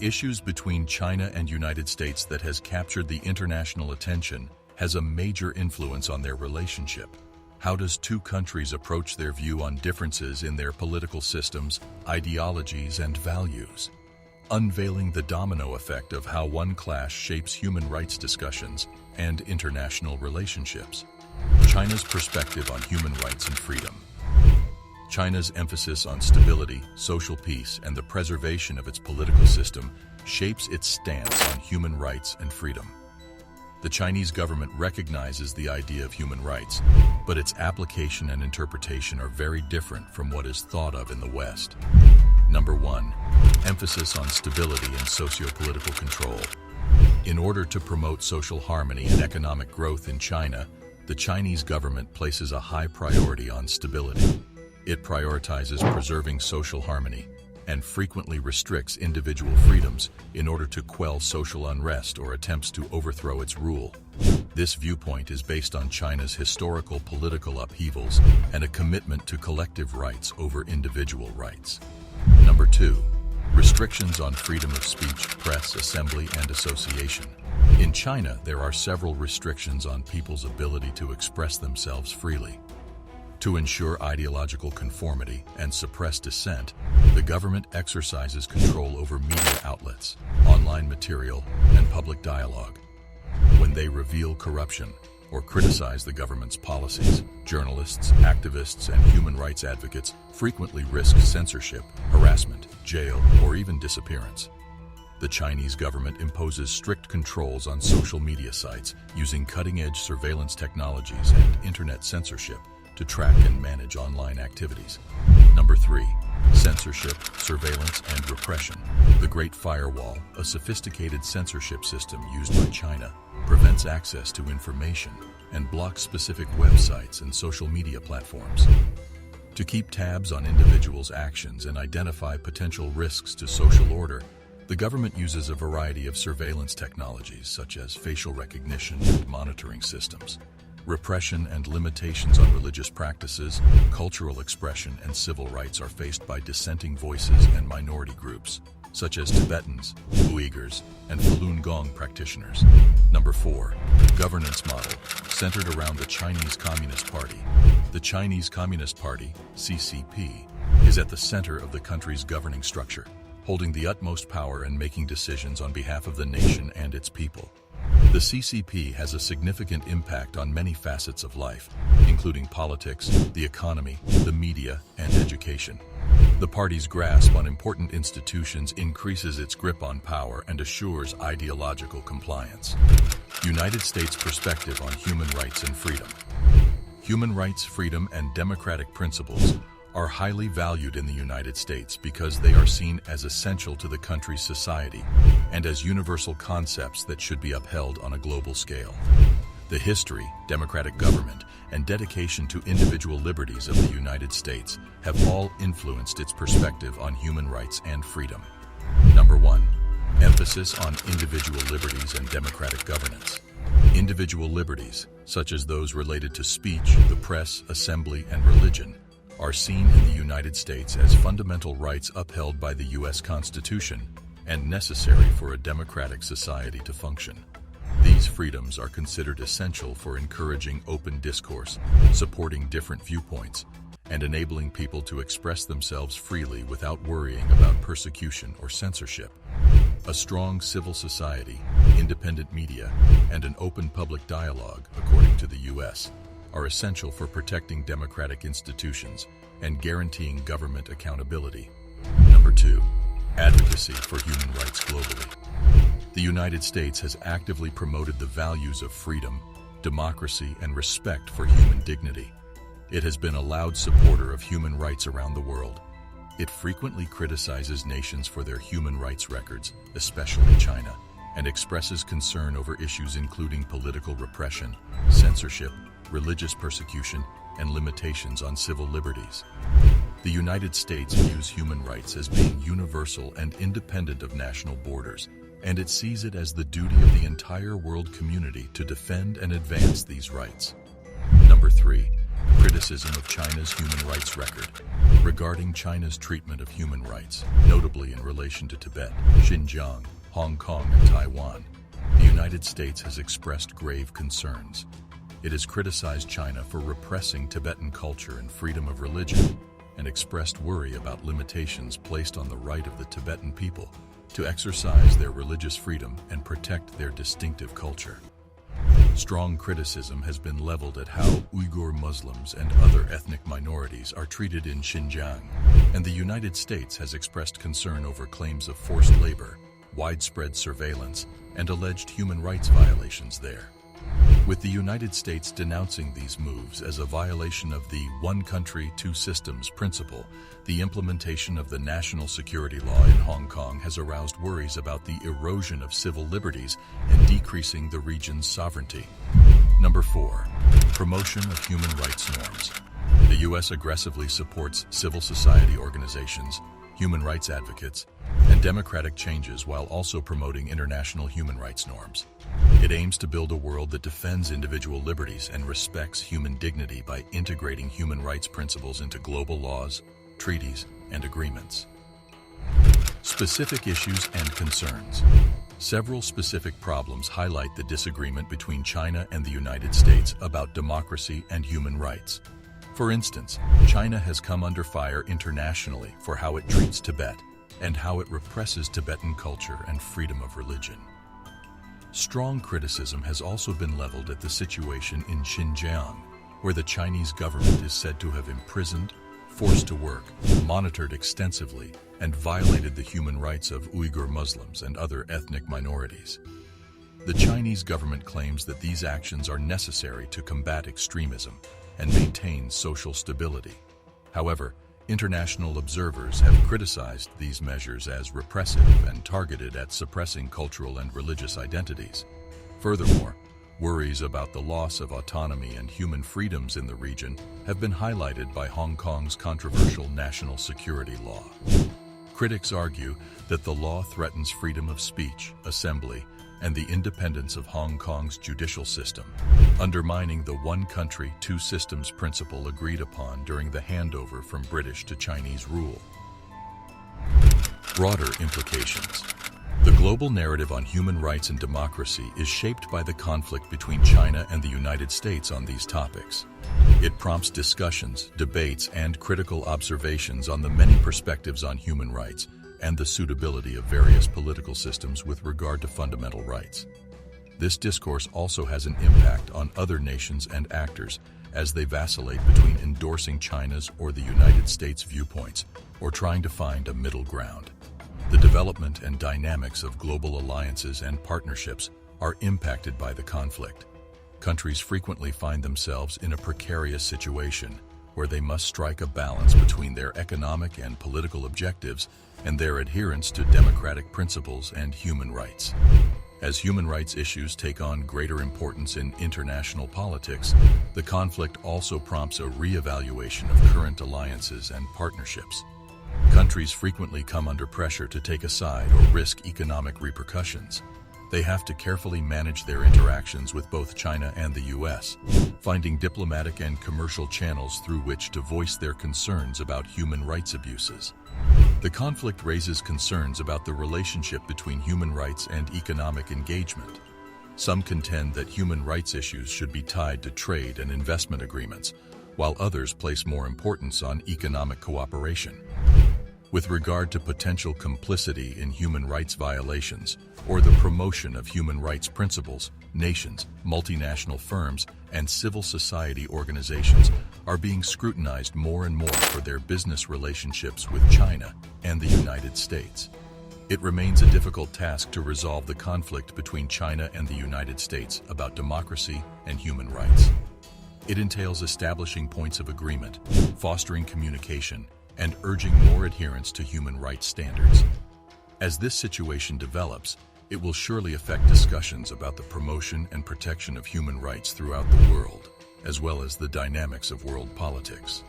issues between China and United States that has captured the international attention has a major influence on their relationship. How does two countries approach their view on differences in their political systems, ideologies, and values? Unveiling the domino effect of how one clash shapes human rights discussions and international relationships. China's perspective on human rights and freedom. China's emphasis on stability, social peace, and the preservation of its political system shapes its stance on human rights and freedom. The Chinese government recognizes the idea of human rights, but its application and interpretation are very different from what is thought of in the West. Number 1. Emphasis on stability and socio-political control. In order to promote social harmony and economic growth in China, the Chinese government places a high priority on stability. It prioritizes preserving social harmony and frequently restricts individual freedoms in order to quell social unrest or attempts to overthrow its rule. This viewpoint is based on China's historical political upheavals and a commitment to collective rights over individual rights. Number 2. Restrictions on freedom of speech, press, assembly, and association. In China, there are several restrictions on people's ability to express themselves freely. To ensure ideological conformity and suppress dissent, the government exercises control over media outlets, online material, and public dialogue. When they reveal corruption or criticize the government's policies, journalists, activists, and human rights advocates frequently risk censorship, harassment, jail, or even disappearance. The Chinese government imposes strict controls on social media sites using cutting-edge surveillance technologies and internet censorship to track and manage online activities. Number 3. Censorship, surveillance, and repression. The Great Firewall, a sophisticated censorship system used by China, prevents access to information and blocks specific websites and social media platforms. To keep tabs on individuals' actions and identify potential risks to social order, the government uses a variety of surveillance technologies such as facial recognition and monitoring systems. Repression and limitations on religious practices, cultural expression, and civil rights are faced by dissenting voices and minority groups, such as Tibetans, Uyghurs, and Falun Gong practitioners. Number 4. Governance model, centered around the Chinese Communist Party. The Chinese Communist Party, CCP, is at the center of the country's governing structure, holding the utmost power and making decisions on behalf of the nation and its people. The CCP has a significant impact on many facets of life, including politics, the economy, the media, and education. The party's grasp on important institutions increases its grip on power and assures ideological compliance. United States perspective on human rights and freedom. Human rights, freedom, and democratic principles are highly valued in the United States because they are seen as essential to the country's society and as universal concepts that should be upheld on a global scale. The history, democratic government, and dedication to individual liberties of the United States have all influenced its perspective on human rights and freedom. Number 1. Emphasis on individual liberties and democratic governance. Individual liberties, such as those related to speech, the press, assembly, and religion, are seen in the United States as fundamental rights upheld by the U.S. Constitution and necessary for a democratic society to function. These freedoms are considered essential for encouraging open discourse, supporting different viewpoints, and enabling people to express themselves freely without worrying about persecution or censorship. A strong civil society, independent media, and an open public dialogue, according to the U.S., are essential for protecting democratic institutions and guaranteeing government accountability. Number 2. Advocacy for human rights globally. The United States has actively promoted the values of freedom, democracy, and respect for human dignity. It has been a loud supporter of human rights around the world. It frequently criticizes nations for their human rights records, especially China, and expresses concern over issues including political repression, censorship, religious persecution, and limitations on civil liberties. The United States views human rights as being universal and independent of national borders, and it sees it as the duty of the entire world community to defend and advance these rights. Number 3. Criticism of China's human rights record. Regarding China's treatment of human rights, notably in relation to Tibet, Xinjiang, Hong Kong, and Taiwan, the United States has expressed grave concerns. It has criticized China for repressing Tibetan culture and freedom of religion, and expressed worry about limitations placed on the right of the Tibetan people to exercise their religious freedom and protect their distinctive culture. Strong criticism has been leveled at how Uyghur Muslims and other ethnic minorities are treated in Xinjiang, and the United States has expressed concern over claims of forced labor, widespread surveillance, and alleged human rights violations there. With the United States denouncing these moves as a violation of the one country, two systems principle, the implementation of the national security law in Hong Kong has aroused worries about the erosion of civil liberties and decreasing the region's sovereignty. Number 4. Promotion of human rights norms. The U.S. aggressively supports civil society organizations, human rights advocates, and democratic changes while also promoting international human rights norms. It aims to build a world that defends individual liberties and respects human dignity by integrating human rights principles into global laws, treaties, and agreements. Specific issues and concerns. Several specific problems highlight the disagreement between China and the United States about democracy and human rights. For instance, China has come under fire internationally for how it treats Tibet and how it represses Tibetan culture and freedom of religion. Strong criticism has also been leveled at the situation in Xinjiang, where the Chinese government is said to have imprisoned, forced to work, monitored extensively, and violated the human rights of Uyghur Muslims and other ethnic minorities. The Chinese government claims that these actions are necessary to combat extremism and maintain social stability. However, international observers have criticized these measures as repressive and targeted at suppressing cultural and religious identities. Furthermore, worries about the loss of autonomy and human freedoms in the region have been highlighted by Hong Kong's controversial national security law. Critics argue that the law threatens freedom of speech, assembly, and the independence of Hong Kong's judicial system, undermining the one country, two systems principle agreed upon during the handover from British to Chinese rule. Broader implications. The global narrative on human rights and democracy is shaped by the conflict between China and the United States on these topics. It prompts discussions, debates, and critical observations on the many perspectives on human rights and the suitability of various political systems with regard to fundamental rights. This discourse also has an impact on other nations and actors as they vacillate between endorsing China's or the United States viewpoints or trying to find a middle ground. The development and dynamics of global alliances and partnerships are impacted by the conflict. Countries frequently find themselves in a precarious situation where they must strike a balance between their economic and political objectives and their adherence to democratic principles and human rights. As human rights issues take on greater importance in international politics, the conflict also prompts a re-evaluation of current alliances and partnerships. Countries frequently come under pressure to take a side or risk economic repercussions. They have to carefully manage their interactions with both China and the U.S., finding diplomatic and commercial channels through which to voice their concerns about human rights abuses. The conflict raises concerns about the relationship between human rights and economic engagement. Some contend that human rights issues should be tied to trade and investment agreements, while others place more importance on economic cooperation. With regard to potential complicity in human rights violations or the promotion of human rights principles, nations, multinational firms, and civil society organizations are being scrutinized more and more for their business relationships with China and the United States. It remains a difficult task to resolve the conflict between China and the United States about democracy and human rights. It entails establishing points of agreement, fostering communication, and urging more adherence to human rights standards. As this situation develops, it will surely affect discussions about the promotion and protection of human rights throughout the world, as well as the dynamics of world politics.